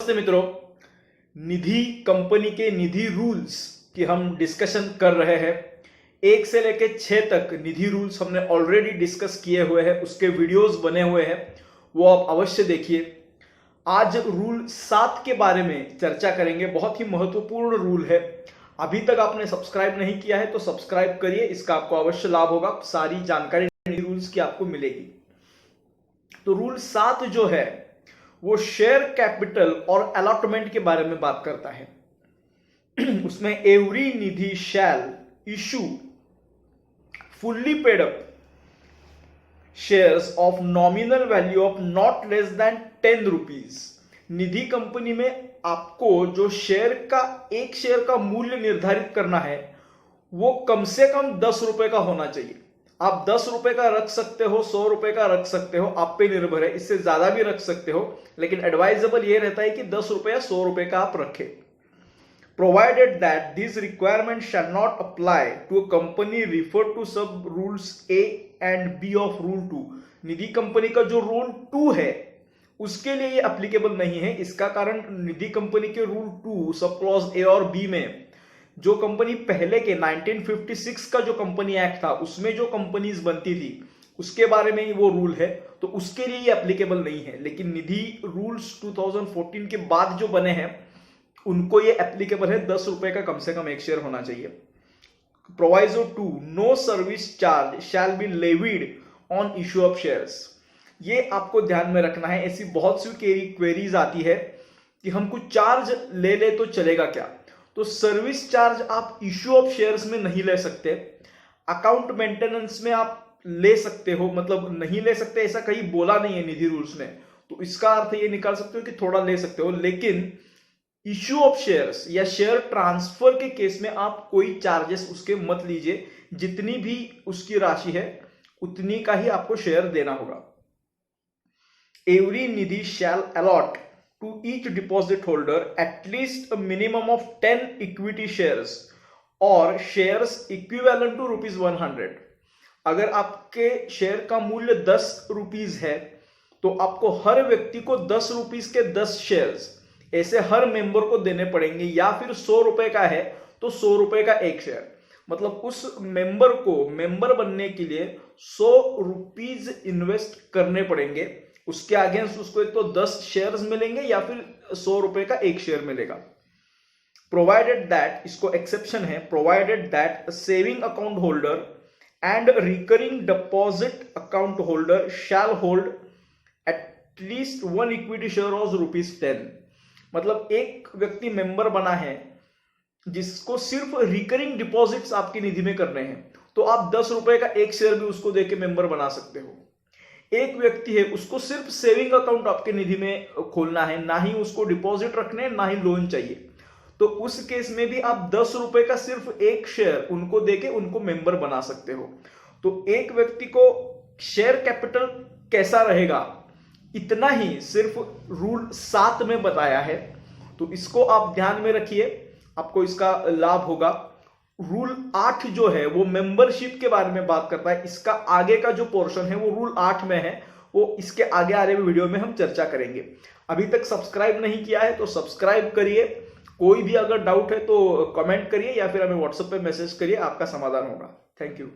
नमस्ते मित्रों, निधि कंपनी के निधि रूल्स की हम डिस्कशन कर रहे हैं। 1 से लेके 6 तक निधि रूल्स हमने ऑलरेडी डिस्कस किए हुए हैं, उसके वीडियोस बने हुए हैं, वो आप अवश्य देखिए। आज रूल 7 के बारे में चर्चा करेंगे। बहुत ही महत्वपूर्ण रूल है। अभी तक आपने सब्सक्राइब नहीं किया है तो सब्सक्राइब करिए, इसका आपको अवश्य लाभ होगा। सारी जानकारी निधि रूल्स की आपको मिलेगी। तो रूल 7 जो है वो शेयर कैपिटल और अलॉटमेंट के बारे में बात करता है। उसमें every Nidhi shall issue fully paid up shares of nominal value of not less than 10 rupees. Nidhi company में आपको जो एक शेयर का मूल्य निर्धारित करना है वो कम से कम 10 रुपए का होना चाहिए। आप 10 रुपए का रख सकते हो, 100 रुपए का रख सकते हो, आप पे निर्भर है। इससे ज्यादा भी रख सकते हो, लेकिन एडवाइजेबल ये रहता है कि 10 रुपए या 100 रुपए का आप रखें। Provided that this requirement shall not apply to a company refer to sub rules A and B of rule 2। Nidhi company का जो रूल 2 है उसके लिए ये एप्लीकेबल नहीं है। इसका कारण निधि कंपनी के रूल 2 सब क्लॉज ए और बी में जो कंपनी पहले के 1956 का जो कंपनी एक्ट था उसमें जो कंपनीज बनती थी उसके बारे में ही वो रूल है, तो उसके लिए ये एप्लीकेबल नहीं है। लेकिन निधि रूल्स 2014 के बाद जो बने हैं उनको ये एप्लीकेबल है। 10 रुपए का कम से कम एक शेयर होना चाहिए। Proviso 2, no service charge shall be levied on issue of shares. ये आपको ध्यान में रखना है। ऐसी बहुत सी क्वेरीज आती है कि हम कुछ चार्ज ले ले तो चलेगा क्या। तो सर्विस चार्ज आप इश्यू ऑफ शेयर्स में नहीं ले सकते। अकाउंट मेंटेनेंस में आप ले सकते हो, मतलब नहीं ले सकते ऐसा कहीं बोला नहीं है निधि रूल्स में, तो इसका अर्थ ये निकाल सकते हो कि थोड़ा ले सकते हो। लेकिन इश्यू ऑफ शेयर्स या शेयर ट्रांसफर के केस में आप कोई चार्जेस उसके मत लीजिए। जितनी भी उसकी राशि है उतनी का ही आपको शेयर देना होगा। Every Nidhi shall allot to each deposit holder at least a minimum of 10 equity shares or shares equivalent to ₹100। अगर आपके शेयर का मूल्य 10 रुपीज है तो आपको हर व्यक्ति को 10 रुपीज के 10 शेयर्स ऐसे हर मेंबर को देने पड़ेंगे, या फिर 100 रुपए का है तो 100 रुपए का एक शेयर। मतलब उस मेंबर को मेंबर बनने के लिए 100 रुपीज इन्वेस्ट करने पड़ेंगे। उसके अगेंस्ट उसको एक तो 10 शेयर्स मिलेंगे या फिर 100 रुपए का एक शेयर मिलेगा। प्रोवाइडेड दैट, इसको एक्सेप्शन है, provided that saving account holder and recurring deposit account holder shall hold at least 1 equity share of ₹10। मतलब एक व्यक्ति मेंबर बना है जिसको सिर्फ रिकरिंग डिपॉजिट्स आपकी निधि में करने हैं, तो आप 10 रुपए का एक शेयर भी उसको देके मेंबर बना सकते हो। एक व्यक्ति है उसको सिर्फ सेविंग अकाउंट आपके निधि में खोलना है, ना ही उसको डिपॉजिट रखने ना ही लोन चाहिए, तो उस केस में भी आप 10 रुपए का सिर्फ एक शेयर उनको देके उनको मेंबर बना सकते हो। तो एक व्यक्ति को शेयर कैपिटल कैसा रहेगा इतना ही सिर्फ रूल 7 में बताया है, तो इसको आप ध्यान में रखिए, आपको इसका लाभ होगा। रूल 8 जो है वो मेंबरशिप के बारे में बात करता है। इसका आगे का जो पोर्शन है वो रूल 8 में है, वो इसके आगे आ रहे वीडियो में हम चर्चा करेंगे। अभी तक सब्सक्राइब नहीं किया है तो सब्सक्राइब करिए। कोई भी अगर डाउट है तो कमेंट करिए या फिर हमें व्हाट्सएप पे मैसेज करिए, आपका समाधान होगा। Thank you.